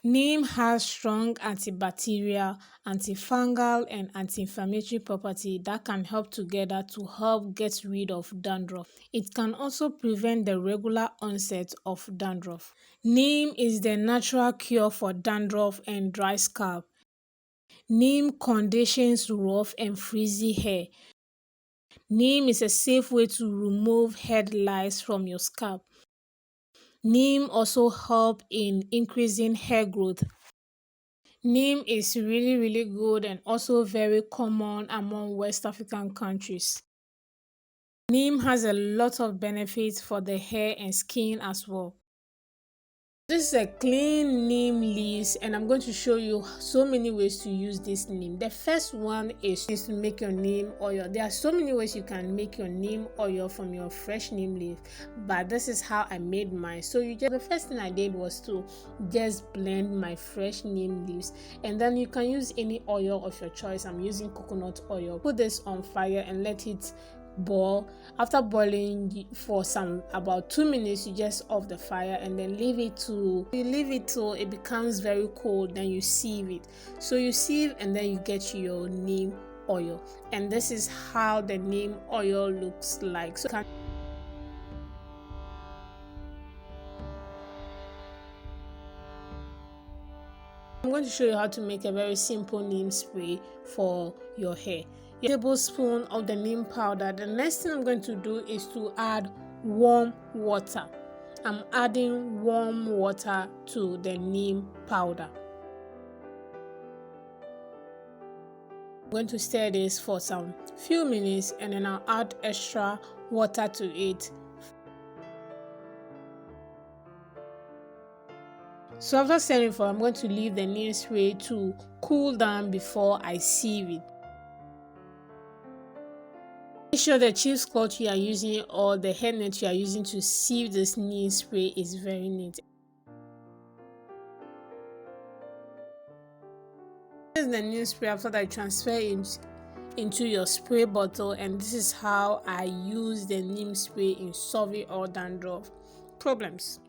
Neem has strong antibacterial, antifungal, and anti-inflammatory property that can help together to help get rid of dandruff. It can also prevent the regular onset of dandruff. Neem is the natural cure for dandruff and dry scalp. Neem conditions rough and frizzy hair. Neem is a safe way to remove head lice from your scalp. Neem also help in increasing hair growth. Neem is really good and also very common among West African countries. Neem has a lot of benefits for the hair and skin as well. This is a clean neem leaves and I'm going to show you so many ways to use this neem. The first one is to make your neem oil. There are so many ways you can make your neem oil from your fresh neem leaf, but this is how I made mine. So the first thing I did was to just blend my fresh neem leaves, and then you can use any oil of your choice. I'm using coconut oil. Put this on fire and let it boil. After boiling for about 2 minutes, you just off the fire and then leave it till it becomes very cold. Then you sieve it. So you sieve and then you get your neem oil, and this is how the neem oil looks like. So I'm going to show you how to make a very simple neem spray for your hair. A tablespoon of the neem powder. The next thing I'm going to do is to add warm water. I'm adding warm water to the neem powder. I'm going to stir this for some few minutes and then I'll add extra water to it. So after stirring I'm going to leave the neem spray to cool down before I sieve it. Make sure the cheesecloth you are using or the hairnet you are using to sieve this neem spray is very neat. This is the neem spray. After that, I transfer it into your spray bottle, and this is how I use the neem spray in solving all dandruff problems.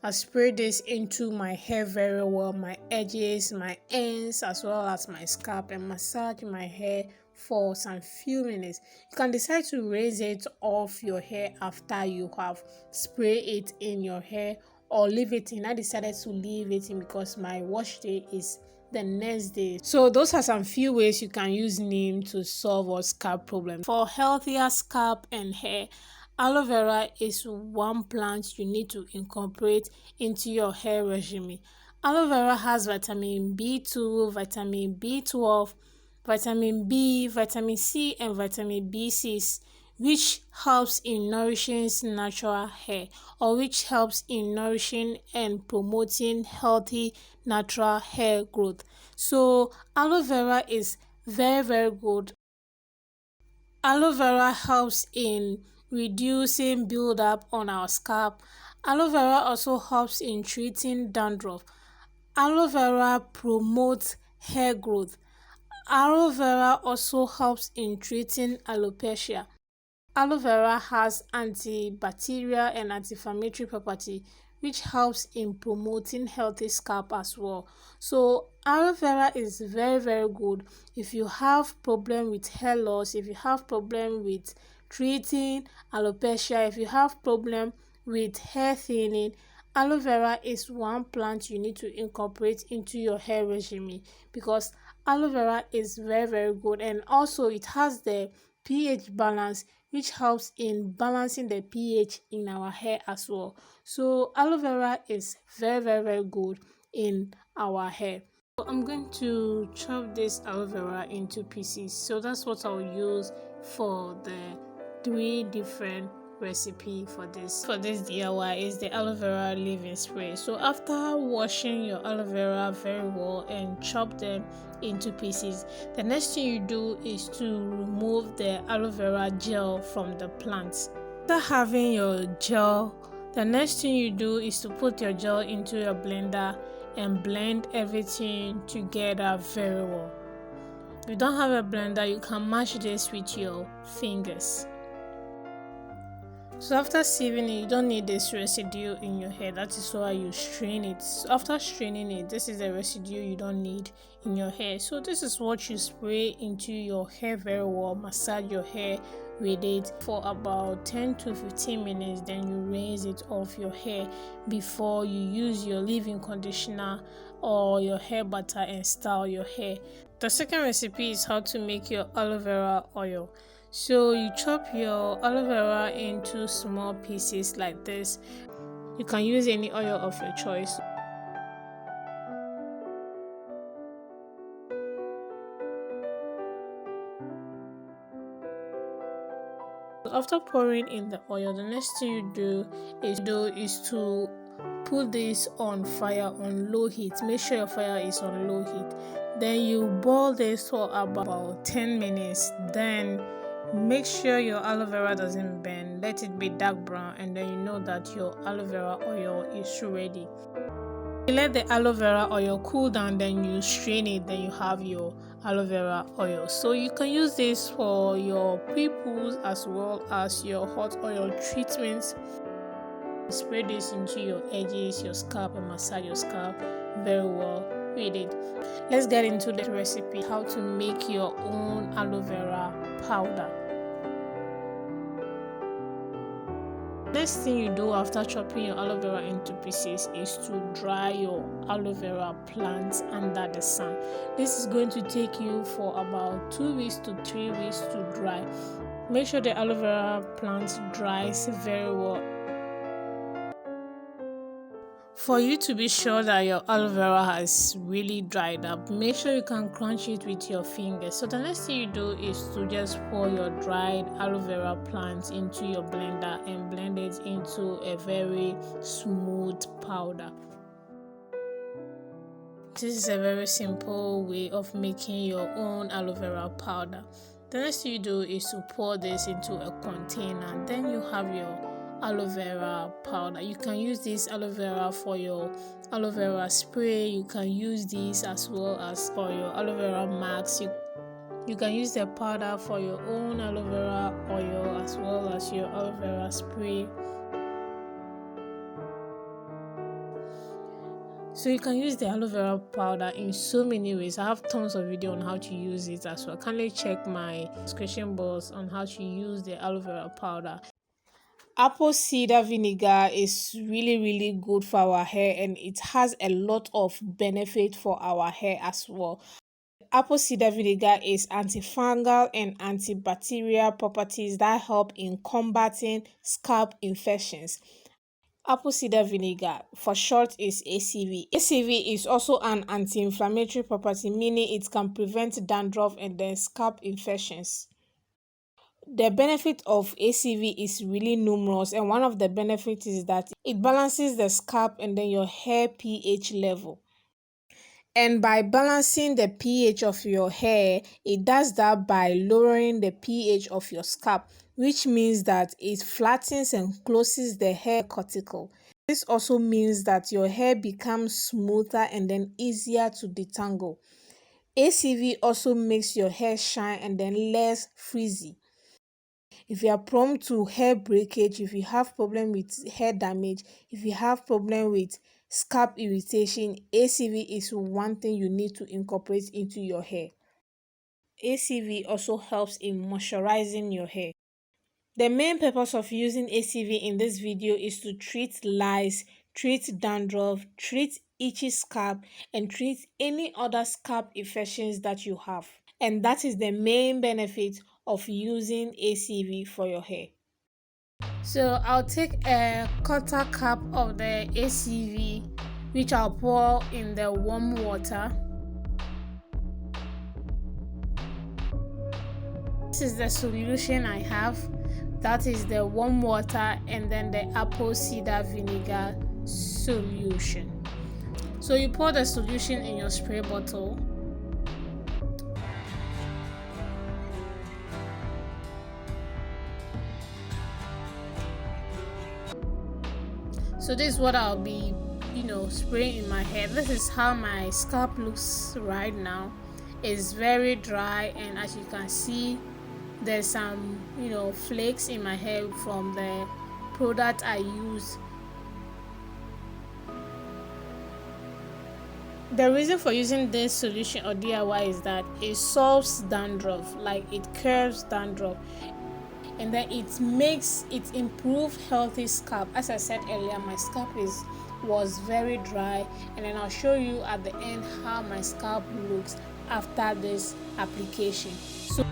I spray this into my hair very well, my edges, my ends, as well as my scalp, and massage my hair for some few minutes. You can decide to raise it off your hair after you have sprayed it in your hair or leave it in. I decided to leave it in because my wash day is the next day. So those are some few ways you can use neem to solve all scalp problems. For healthier scalp and hair, aloe vera is one plant you need to incorporate into your hair regime. Aloe vera has vitamin B2, vitamin B12, vitamin B, vitamin C, and vitamin B6, which helps in nourishing natural hair, or which helps in nourishing and promoting healthy natural hair growth. So aloe vera is very good. Aloe vera helps in reducing buildup on our scalp. Aloe vera also helps in treating dandruff. Aloe vera promotes hair growth. Aloe vera also helps in treating alopecia. Aloe vera has antibacterial and anti-inflammatory property, which helps in promoting healthy scalp as well. So aloe vera is very good if you have problem with hair loss, if you have problem with treating alopecia, if you have problem with hair thinning. Aloe vera is one plant you need to incorporate into your hair regime because aloe vera is very good, and also it has the pH balance, which helps in balancing the pH in our hair as well. So aloe vera is very good in our hair. So I'm going to chop this aloe vera into pieces. So that's what I'll use for the 3 different recipe for this DIY is the aloe vera leave-in spray. So after washing your aloe vera very well and chop them into pieces, the next thing you do is to remove the aloe vera gel from the plant. After having your gel, the next thing you do is to put your gel into your blender and blend everything together very well. If you don't have a blender, you can mash this with your fingers. So after sieving it, you don't need this residue in your hair. That is why you strain it. So after straining it, this is the residue you don't need in your hair. So this is what you spray into your hair very well. Massage your hair with it for about 10 to 15 minutes. Then you rinse it off your hair before you use your leave-in conditioner or your hair butter and style your hair. The second recipe is how to make your aloe vera oil. So you chop your aloe vera into small pieces like this. You can use any oil of your choice. After pouring in the oil, the next thing you do is to put this on fire on low heat. Make sure your fire is on low heat. Then you boil this for about 10 minutes. Then make sure your aloe vera doesn't burn. Let it be dark brown, and then you know that your aloe vera oil is ready. You let the aloe vera oil cool down, then you strain it, then you have your aloe vera oil. So you can use this for your pimples as well as your hot oil treatments. Spray this into your edges, your scalp, and massage your scalp very well with it. Let's get into the recipe, how to make your own aloe vera powder. Next thing you do after chopping your aloe vera into pieces is to dry your aloe vera plants under the sun. This is going to take you for about 2 weeks to 3 weeks to dry. Make sure the aloe vera plant dries very well. For you to be sure that your aloe vera has really dried up, make sure you can crunch it with your fingers. So the next thing you do is to just pour your dried aloe vera plant into your blender and blend it into a very smooth powder. This is a very simple way of making your own aloe vera powder. The next thing you do is to pour this into a container. Then you have your aloe vera powder. You can use this aloe vera for your aloe vera spray. You can use this as well as for your aloe vera max. You can use the powder for your own aloe vera oil as well as your aloe vera spray. So you can use the aloe vera powder in so many ways. I have tons of video on how to use it as well. Kindly check my description box on how to use the aloe vera powder. Apple cider vinegar is really good for our hair, and it has a lot of benefit for our hair as well. Apple cider vinegar is antifungal and antibacterial properties that help in combating scalp infections. Apple cider vinegar, for short, is ACV. ACV is also an anti-inflammatory property, meaning it can prevent dandruff and then scalp infections. The benefit of ACV is really numerous, and one of the benefits is that it balances the scalp and then your hair pH level. And by balancing the pH of your hair, it does that by lowering the pH of your scalp, which means that it flattens and closes the hair cuticle. This also means that your hair becomes smoother and then easier to detangle. ACV also makes your hair shine and then less frizzy. If you are prone to hair breakage, if you have problem with hair damage, if you have problem with scalp irritation, ACV is one thing you need to incorporate into your hair. ACV also helps in moisturizing your hair. The main purpose of using ACV in this video is to treat lice, treat dandruff, treat itchy scalp, and treat any other scalp infections that you have. And that is the main benefit of using ACV for your hair. So I'll take a quarter cup of the ACV, which I'll pour in the warm water. This is the solution I have. That is the warm water and then the apple cider vinegar solution. So you pour the solution in your spray bottle. So this is what I'll be, spraying in my hair. This is how my scalp looks right now. It's very dry, and as you can see, there's some, flakes in my hair from the product I use. The reason for using this solution or DIY is that it solves dandruff, like it curves dandruff, and then it improve healthy scalp. As I said earlier, my scalp was very dry, and then I'll show you at the end how my scalp looks after this application. So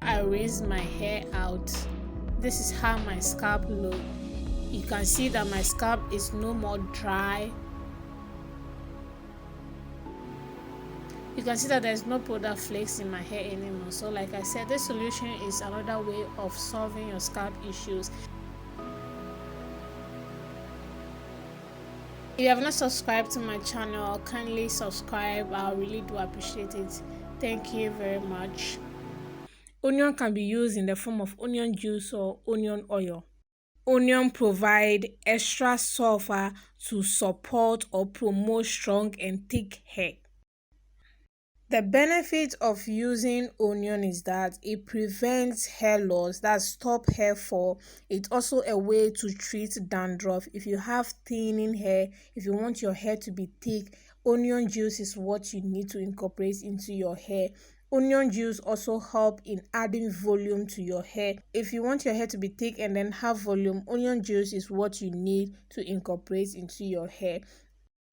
I raise my hair out. This is how my scalp looks. You can see that my scalp is no more dry. You can see that there's no powder flakes in my hair anymore. So like I said, this solution is another way of solving your scalp issues. If you have not subscribed to my channel, kindly subscribe. I really do appreciate it. Thank you very much. Onion can be used in the form of onion juice or onion oil. Onion provide extra sulfur to support or promote strong and thick hair. The benefit of using onion is that it prevents hair loss, that stop hair fall. It's also a way to treat dandruff. If you have thinning hair, if you want your hair to be thick, onion juice is what you need to incorporate into your hair. Onion juice also help in adding volume to your hair. If you want your hair to be thick and then have volume, onion juice is what you need to incorporate into your hair.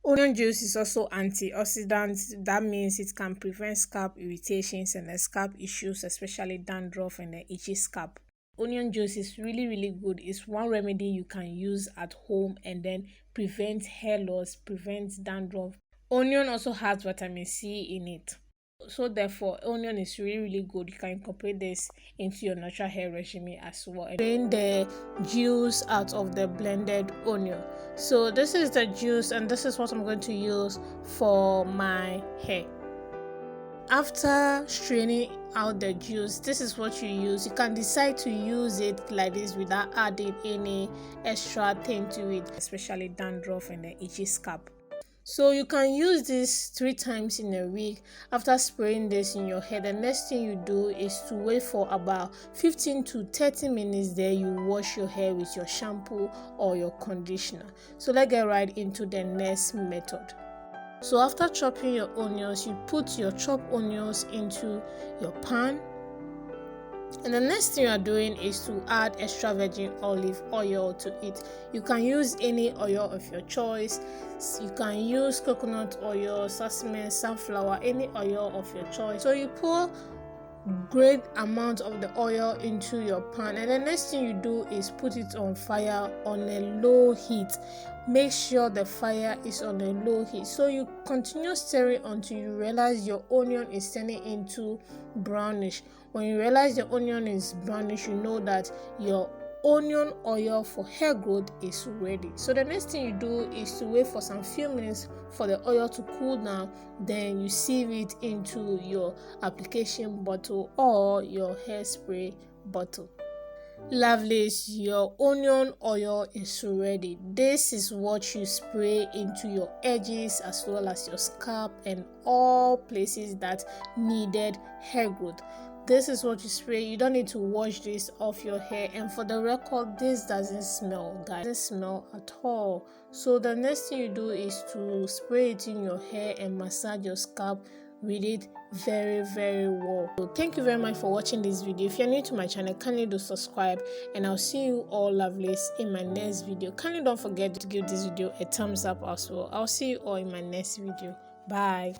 Onion juice is also antioxidant. That means it can prevent scalp irritations and scalp issues, especially dandruff and the itchy scalp. Onion juice is really good. It's one remedy you can use at home and then prevent hair loss, prevent dandruff. Onion also has vitamin C in it. So therefore, onion is really good. You can incorporate this into your natural hair regime as well. Drain the juice out of the blended onion. So this is the juice, and this is what I'm going to use for my hair. After straining out the juice, this is what you use. You can decide to use it like this without adding any extra thing to it, especially dandruff and the itchy scalp. So you can use this 3 times in a week. After spraying this in your hair, the next thing you do is to wait for about 15 to 30 minutes. There you wash your hair with your shampoo or your conditioner. So let's get right into the next method. So after chopping your onions, you put your chopped onions into your pan. And the next thing you are doing is to add extra virgin olive oil to it. You can use any oil of your choice. You can use coconut oil, sesame, sunflower, any oil of your choice. So you pour great amount of the oil into your pan, and the next thing you do is put it on fire on a low heat. Make sure the fire is on a low heat. So you continue stirring until you realize your onion is turning into brownish. When you realize the onion is brownish, you know that your onion oil for hair growth is ready. So the next thing you do is to wait for some few minutes for the oil to cool down. Then you sieve it into your application bottle or your hairspray bottle. Lovelies, your onion oil is ready. This is what you spray into your edges as well as your scalp and all places that needed hair growth. This is what you spray. You don't need to wash this off your hair, and for the record, this doesn't smell, guys. It doesn't smell at all. So the next thing you do is to spray it in your hair and massage your scalp with it very well. So thank you very much for watching this video. If you're new to my channel, kindly do subscribe, and I'll see you all lovelies in my next video. Kindly don't forget to give this video a thumbs up as well. I'll see you all in my next video. Bye.